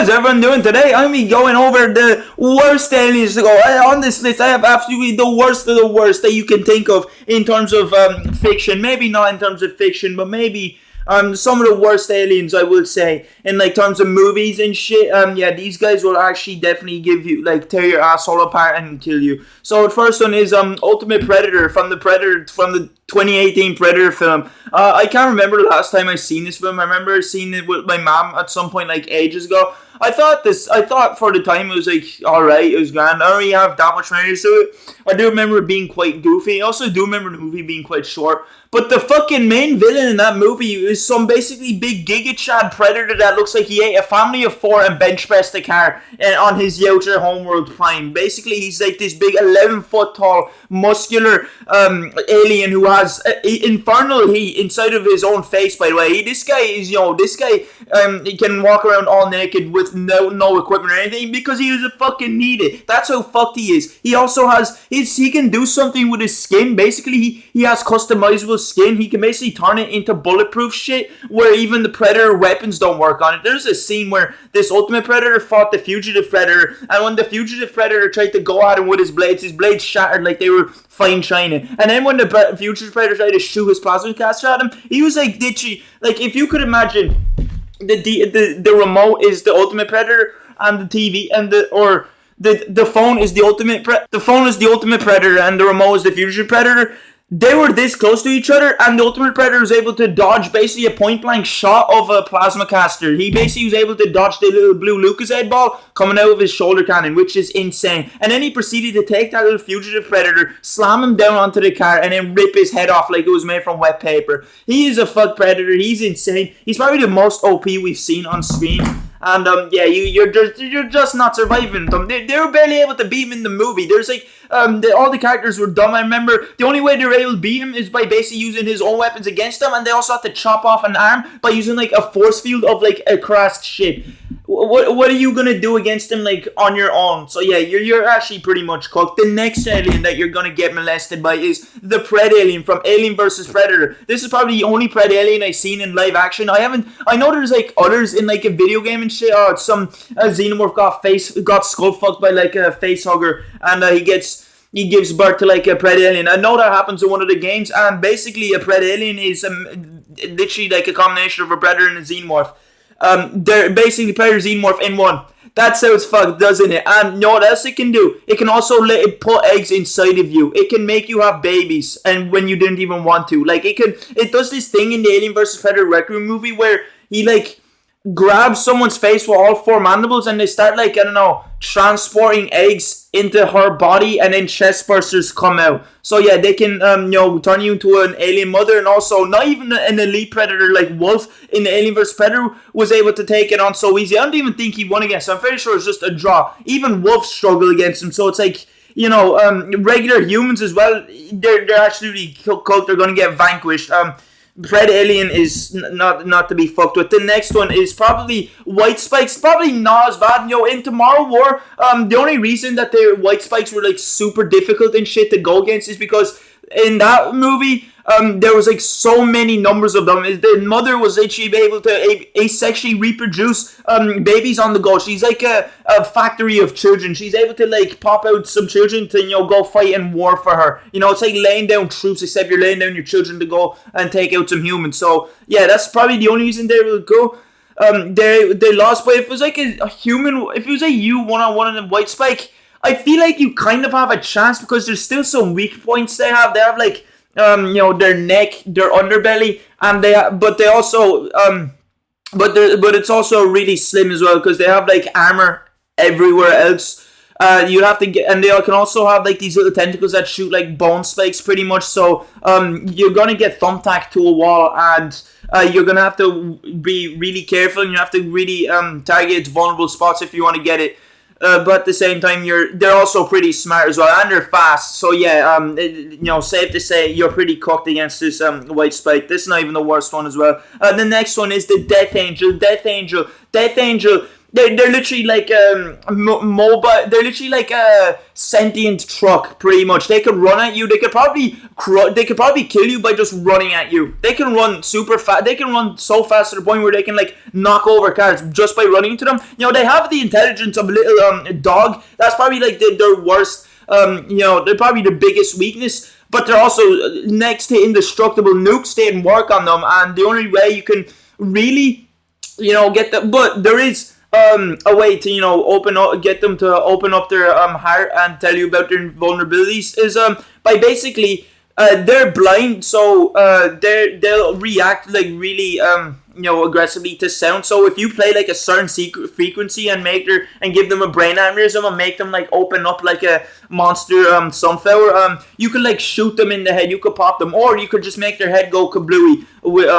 how's everyone doing today? I'm going over the worst aliens to go. On this list, I have absolutely the worst of the worst that you can think of in terms of fiction. Maybe not in terms of fiction, but maybe some of the worst aliens, I will say, in like terms of movies and shit. Yeah, these guys will actually definitely give you like tear your asshole apart and kill you. So the first one is Ultimate Predator from the 2018 Predator film. I can't remember the last time I seen this film. I remember seeing it with my mom at some point like ages ago. I thought for the time it was like alright, it was grand. I don't really have that much memory to it. I do remember it being quite goofy. I also do remember the movie being quite short. But the fucking main villain in that movie is some basically big Giga Chad predator that looks like he ate a family of 4 and bench pressed a car on his Yachter Homeworld Prime. Basically, he's like this big 11-foot tall, muscular alien who has infernal heat inside of his own face, by the way. This guy, he can walk around all naked with no equipment or anything because he doesn't fucking need it. That's how fucked he is. He also has, he can do something with his skin. Basically, he has customizable skin. He can basically turn it into bulletproof shit where even the Predator weapons don't work on it. There's a scene where this Ultimate Predator fought the Fugitive Predator, and when the Fugitive Predator tried to go at him with his blades shattered like they were fine china. And then when the Fugitive Predator tried to shoot his plasma caster at him, he was like ditchy. Like, if you could imagine the remote is the Ultimate Predator and the TV and the phone is the Ultimate Predator and the remote is the Fugitive Predator. They were this close to each other, and the Ultimate Predator was able to dodge basically a point-blank shot of a plasma caster. He basically was able to dodge the little blue Lucasade ball coming out of his shoulder cannon, which is insane. And then he proceeded to take that little Fugitive Predator, slam him down onto the car, and then rip his head off like it was made from wet paper. He is a fuck Predator. He's insane. He's probably the most OP we've seen on screen. And yeah, you're just not surviving them. They were barely able to beat him in the movie. There's like all the characters were dumb. I remember the only way they were able to beat him is by basically using his own weapons against them, and they also had to chop off an arm by using like a force field of like a crashed ship. What are you gonna do against him like on your own? So yeah, you're actually pretty much cooked. The next alien that you're gonna get molested by is the Pred alien from Alien vs Predator. This is probably the only Pred alien I've seen in live action. I know there's like others in like a video game and shit. Oh, it's some xenomorph got skull fucked by like a face hugger, and he gives birth to like a Pred alien. I know that happens in one of the games, and basically a Pred alien is literally like a combination of a predator and a xenomorph. They're basically Predator Xenomorph in one. That's how it's fucked, doesn't it? And you know what else it can do? It can also let it put eggs inside of you. It can make you have babies, and when you didn't even want to. Like it does this thing in the Alien vs Predator Requiem movie where he like grabs someone's face with all 4 mandibles, and they start like, I don't know, transporting eggs into her body, and then chest bursters come out. So yeah, they can turn you into an alien mother, and also not even an elite predator like Wolf in the Alien vs Predator was able to take it on so easy. I don't even think he won against him. I'm pretty sure it's just a draw. Even Wolf struggled against him, so it's like, regular humans as well, they're absolutely cooked. They're gonna get vanquished. Pred alien is not to be fucked with. The next one is probably White Spikes. Probably not as bad. In Tomorrow War, the only reason that the White Spikes were like super difficult and shit to go against is because in that movie, there was like so many numbers of them. The mother was actually able to asexually reproduce babies on the go. She's like a factory of children. She's able to like pop out some children to go fight in war for her. It's like laying down troops, except you're laying down your children to go and take out some humans. So yeah, that's probably the only reason they will go. They lost, but if it was like a human, if it was a you one-on-one in a White Spike, I feel like you kind of have a chance because there's still some weak points they have. They have like their neck, their underbelly, and but it's also really slim as well because they have like armor everywhere else. You have to get, and they can also have like these little tentacles that shoot like bone spikes pretty much. So you're gonna get thumbtacked to a wall, and you're gonna have to be really careful, and you have to really target its vulnerable spots if you want to get it. But at the same time, they're also pretty smart as well, and they're fast. So yeah, safe to say you're pretty cooked against this White Spike. This is not even the worst one as well. The next one is the Death Angel. Death Angel they're literally like mobile. They're literally like a sentient truck, pretty much. They could run at you. They could probably kill you by just running at you. They can run super fast. They can run so fast to the point where they can like knock over cars just by running into them. They have the intelligence of a little dog. That's probably like their worst. They're probably the biggest weakness. But they're also next to indestructible nukes. They can work on them, and the only way you can really, get them. But there is a way to get them to open up their heart and tell you about their vulnerabilities is by basically they're blind, so they'll react like really aggressively to sound. So if you play like a certain frequency and give them a brain aneurysm and make them like open up like a monster sunflower, you could like shoot them in the head, you could pop them, or you could just make their head go kablooey with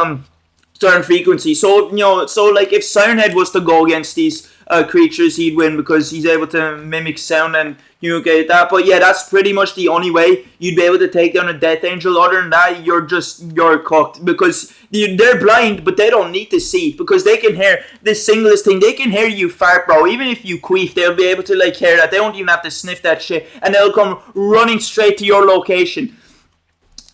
certain frequency. So like if Siren Head was to go against these creatures, he'd win because he's able to mimic sound and get that. But yeah, that's pretty much the only way you'd be able to take down a Death Angel. Other than that, you're cooked, because they're blind, but they don't need to see, because they can hear the singlest thing. They can hear you fart, bro. Even if you queef, they'll be able to like hear that. They don't even have to sniff that shit, and they'll come running straight to your location.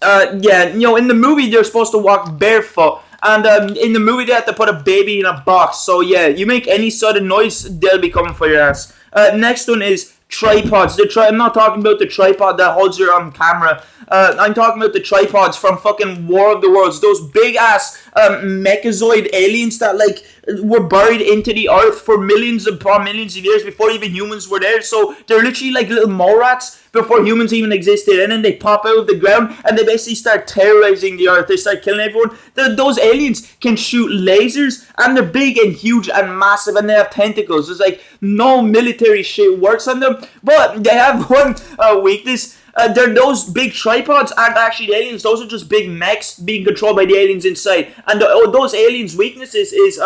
In the movie they're supposed to walk barefoot. And in the movie, they have to put a baby in a box. So, yeah, you make any sudden noise, they'll be coming for your ass. Next one is tripods. I'm not talking about the tripod that holds your camera. I'm talking about the tripods from fucking War of the Worlds. Those big-ass mechazoid aliens that, like, were buried into the earth for millions of years before even humans were there. So, they're literally like little mole rats before humans even existed, and then they pop out of the ground and they basically start terrorizing the earth. They start killing everyone. Those aliens can shoot lasers, and they're big and huge and massive, and they have tentacles. There's like no military shit works on them, but they have one weakness. Those big tripods aren't actually the aliens. Those are just big mechs being controlled by the aliens inside. And those aliens' weaknesses is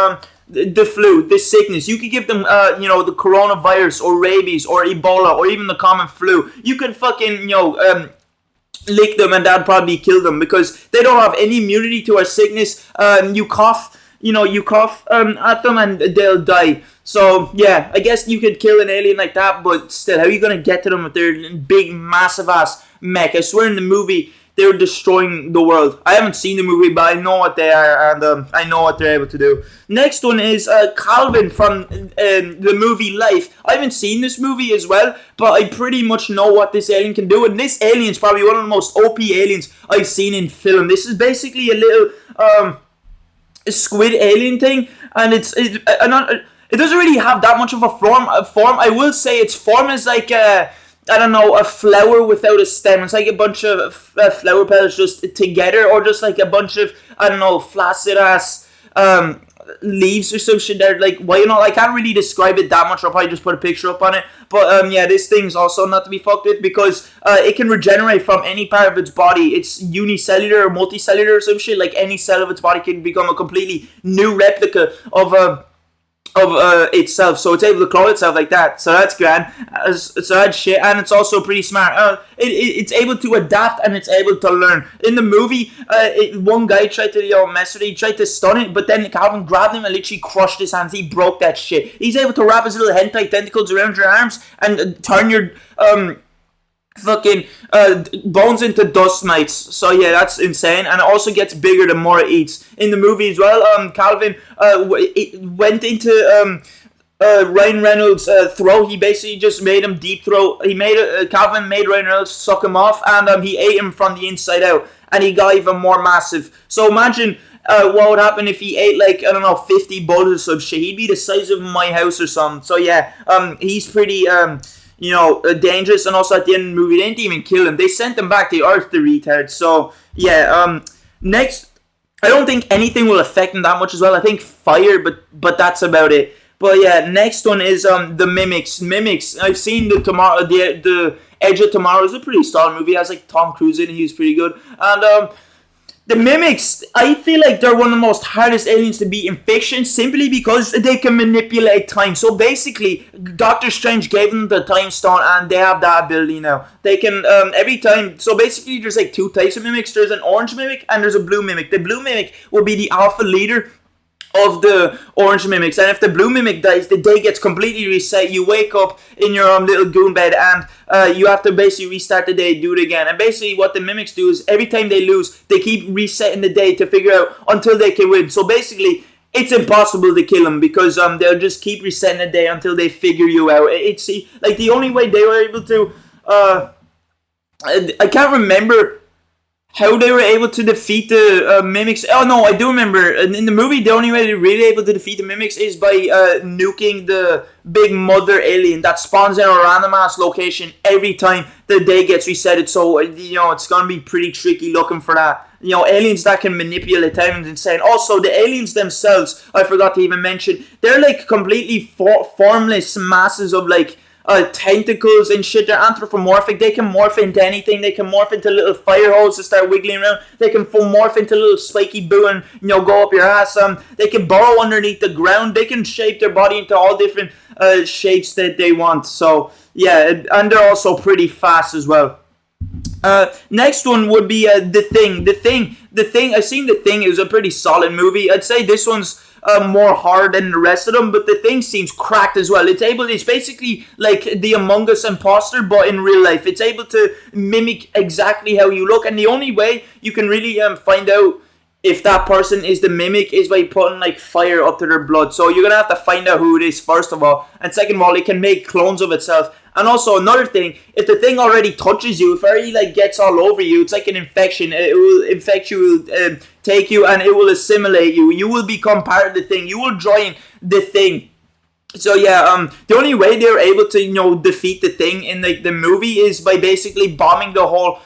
the flu, this sickness. You could give them, the coronavirus or rabies or Ebola or even the common flu. You could fucking, lick them and that'd probably kill them, because they don't have any immunity to our sickness. You cough at them and they'll die. So, yeah, I guess you could kill an alien like that, but still, how are you going to get to them with their big, massive-ass mech? I swear in the movie, they were destroying the world. I haven't seen the movie, but I know what they are, and I know what they're able to do. Next one is Calvin from the movie Life. I haven't seen this movie as well, but I pretty much know what this alien can do, and this alien is probably one of the most OP aliens I've seen in film. This is basically a little squid alien thing, and it doesn't really have that much of a form. I will say its form is like a flower without a stem. It's like a bunch of flower petals just together, or just like a bunch of, flaccid ass leaves or some shit. They're like, I can't really describe it that much. I'll probably just put a picture up on it. But this thing's also not to be fucked with, because it can regenerate from any part of its body. It's unicellular or multicellular or some shit. Like any cell of its body can become a completely new replica of itself, so it's able to clone itself like that. So that's grand. So that's shit, and it's also pretty smart. It's able to adapt and it's able to learn. In the movie, one guy tried to mess with it. He tried to stun it, but then Calvin grabbed him and literally crushed his hands. He broke that shit. He's able to wrap his little hentai tentacles around your arms and turn your fucking bones into dust mites. So yeah, that's insane, and it also gets bigger the more it eats. In the movie as well, Calvin went into Ryan Reynolds' throat. He basically just made him deep throat. Calvin made Ryan Reynolds suck him off, and he ate him from the inside out, and he got even more massive. So imagine what would happen if he ate 50 bullets or some shit. He'd be the size of my house or something. So yeah, he's pretty dangerous, and also at the end of the movie, they didn't even kill him. They sent him back to Earth, the retard. So, yeah, next, I don't think anything will affect him that much as well. I think fire, but that's about it. But yeah, next one is the Mimics. Mimics, I've seen the Edge of Tomorrow is a pretty solid movie. It has Tom Cruise in it, he's pretty good. And the Mimics, I feel like they're one of the most hardest aliens to beat in fiction, simply because they can manipulate time. So basically, Doctor Strange gave them the time stone, and they have that ability now. They can, every time, so basically there's two types of Mimics. There's an orange Mimic and there's a blue Mimic. The blue Mimic will be the alpha leader of the orange mimics, and if the blue mimic dies, the day gets completely reset. You wake up in your little goon bed, and you have to basically restart the day, do it again. And basically what the mimics do is every time they lose, they keep resetting the day to figure out until they can win. So basically it's impossible to kill them because they'll just keep resetting the day until they figure you out. It's like the only way they were able to I can't remember how they were able to defeat the mimics. Oh no, I do remember. In the movie, the only way they're really able to defeat the mimics is by nuking the big mother alien that spawns in a random ass location every time the day gets resetted. So it's gonna be pretty tricky looking for that. Aliens that can manipulate time is insane. Also, the aliens themselves, I forgot to even mention, they're like completely formless masses of like tentacles and shit. They're anthropomorphic. They can morph into anything. They can morph into little fire hose to start wiggling around. They can morph into little spiky boo and go up your ass. They can burrow underneath the ground. They can shape their body into all different shapes that they want. So yeah, and they're also pretty fast as well. Next one would be The Thing. The Thing. I've seen The Thing. It was a pretty solid movie. I'd say this one's more hard than the rest of them, but The Thing seems cracked as well. It's basically like the Among Us imposter, but in real life. It's able to mimic exactly how you look, and the only way you can really find out if that person is the mimic is by putting like fire up to their blood. So you're gonna have to find out who it is first of all, and second of all, it can make clones of itself. And also another thing, if the thing already touches you, if it already like gets all over you, it's like an infection. It will infect you, take you, and it will assimilate you. You will become part of the thing. You will join the thing. So yeah, the only way they're able to defeat the thing in like the movie is by basically bombing the whole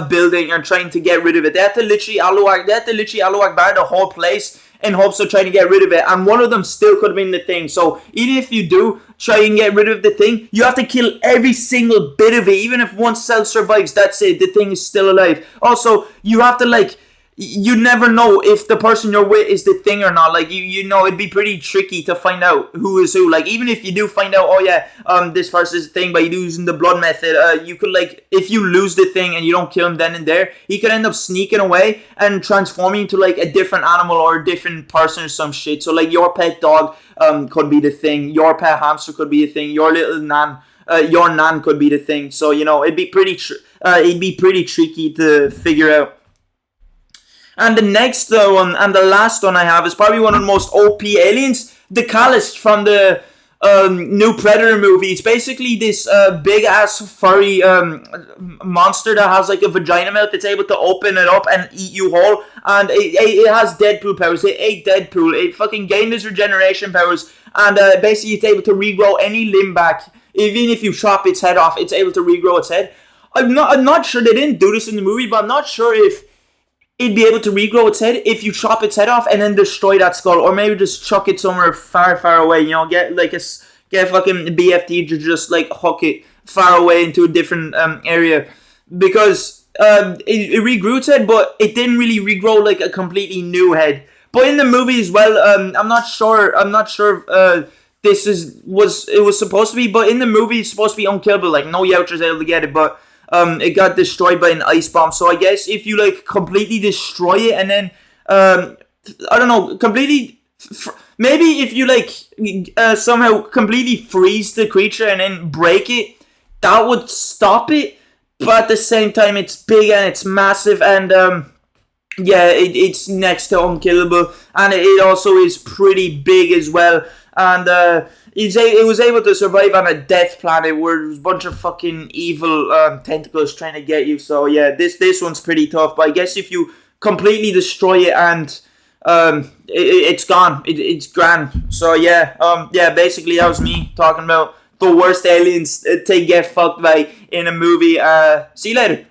building and trying to get rid of it. They had to literally Allahu Akbar the whole place in hopes of trying to get rid of it, and one of them still could have been the thing. So even if you do try and get rid of the thing, you have to kill every single bit of it. Even if one cell survives, that's it, the thing is still alive. Also, you have to you never know if the person you're with is the thing or not. Like it'd be pretty tricky to find out who is who. Like even if you do find out, oh yeah, this person's the thing by using the blood method, you could if you lose the thing and you don't kill him then and there, he could end up sneaking away and transforming into like a different animal or a different person or some shit. So like your pet dog could be the thing, your pet hamster could be the thing, your little nan. Your nan could be the thing. So it'd be pretty tricky to figure out. And the next one, and the last one I have, is probably one of the most OP aliens, the Callus from the new Predator movie. It's basically this big-ass furry monster that has like a vagina mouth that's able to open it up and eat you whole. And it has Deadpool powers. It ate Deadpool. It fucking gained its regeneration powers. And basically it's able to regrow any limb back. Even if you chop its head off, it's able to regrow its head. I'm not sure, they didn't do this in the movie, but I'm not sure if it'd be able to regrow its head if you chop its head off and then destroy that skull, or maybe just chuck it somewhere far, far away. Get fucking BFT to just like hook it far away into a different area, because it regrew its head, but it didn't really regrow like a completely new head. But in the movie as well, I'm not sure. It was supposed to be, but in the movie it's supposed to be unkillable. Like no Youcher's able to get it, but it got destroyed by an ice bomb. So I guess if you completely destroy it and then I don't know, completely maybe if you somehow completely freeze the creature and then break it, that would stop it. But at the same time, it's big and it's massive, and it's next to unkillable, and it also is pretty big as well. And it was able to survive on a death planet where there's a bunch of fucking evil tentacles trying to get you. So yeah, this one's pretty tough. But I guess if you completely destroy it and it's gone, it's grand. So yeah, basically that was me talking about the worst aliens to get fucked by in a movie. See you later.